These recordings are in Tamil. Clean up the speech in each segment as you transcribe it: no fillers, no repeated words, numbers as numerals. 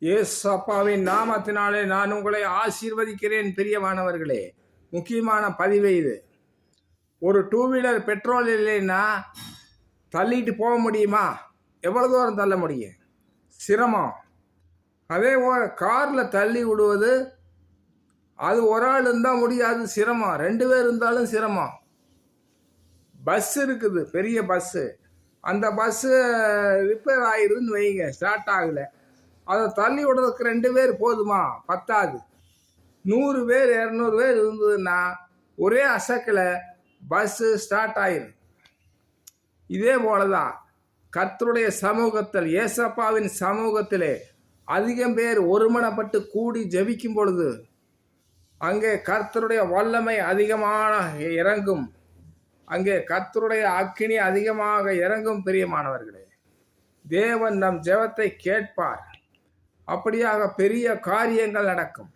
ஏசப்பாவின் நாமத்தினாலே நான் உங்களை ஆசீர்வதிக்கிறேன். பிரியமானவர்களே, முக்கியமான பதிவு இது. ஒரு 2 வீலர் பெட்ரோல் இல்லைன்னா தள்ளிட்டு போக முடியுமா? எவ்வளோ தூரம் தள்ள முடியும்? சிரமம். அதே போல் காரில் தள்ளி விடுவது, அது ஒரு ஆள் இருந்தால் முடியாது, சிரமம். 2 பேர் இருந்தாலும் சிரமம். பஸ் இருக்குது, பெரிய பஸ்ஸு. அந்த பஸ்ஸு ரிப்பேர் ஆகிடுதுன்னு வைங்க, ஸ்டார்ட் ஆகலை. அதை தள்ளி விடுறதுக்கு 2 பேர் போதுமா? பத்தாது. 100 பேர் 200 பேர் இருந்ததுன்னா ஒரே அசக்கில் பஸ்ஸு ஸ்டார்ட் ஆயிரும். இதே போல தான் கர்த்தருடைய சமூகத்தில், ஏசப்பாவின் சமூகத்திலே அதிகம் பேர் ஒருமனப்பட்டு கூடி ஜெபிக்கும் பொழுது அங்கே கர்த்தருடைய வல்லமை அதிகமான இறங்கும். அங்கே கர்த்தருடைய அக்கினி அதிகமாக இறங்கும். பிரியமானவர்களே, தேவன் நம் ஜெபத்தை கேட்பார். அப்படியாக பெரிய காரியங்கள் நடக்கும்.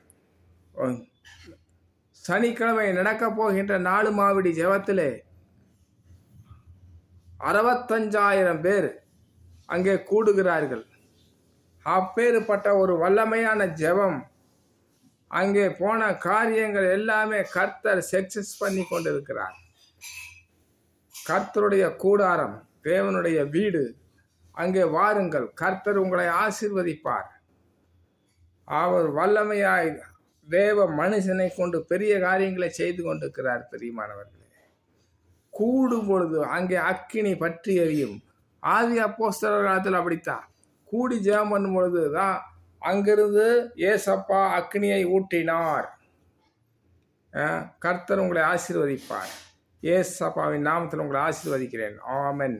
சனிக்கிழமை நடக்கப் போகின்ற 4 மாவடி ஜெபத்திலே 65,000 பேர் அங்கே கூடுகிறார்கள். அப்பேற்பட்ட ஒரு வல்லமையான ஜெபம். அங்கே போன காரியங்கள் எல்லாமே கர்த்தர் சக்சஸ் பண்ணி கொண்டிருக்கிறார். கர்த்தருடைய கூடாரம், தேவனுடைய வீடு, அங்கே வாருங்கள். கர்த்தர் உங்களை ஆசீர்வதிப்பார். அவர் வல்லமையாய் தேவ மனுஷனை கொண்டு பெரிய காரியங்களை செய்து கொண்டிருக்கிறார். பிரியமானவர்களே, கூடும் பொழுது அங்கே அக்கினி பற்றி எரியும். ஆதி அப்போஸ்தலர் காலத்தில் அப்படித்தான். கூடி ஜெபம் பண்ணும் பொழுது தான் அங்கிருந்து ஏசப்பா அக்கினியை ஊட்டினார். கர்த்தர் உங்களை ஆசீர்வதிப்பார். ஏசப்பாவின் நாமத்தில் உங்களை ஆசீர்வதிக்கிறேன். ஆமென்.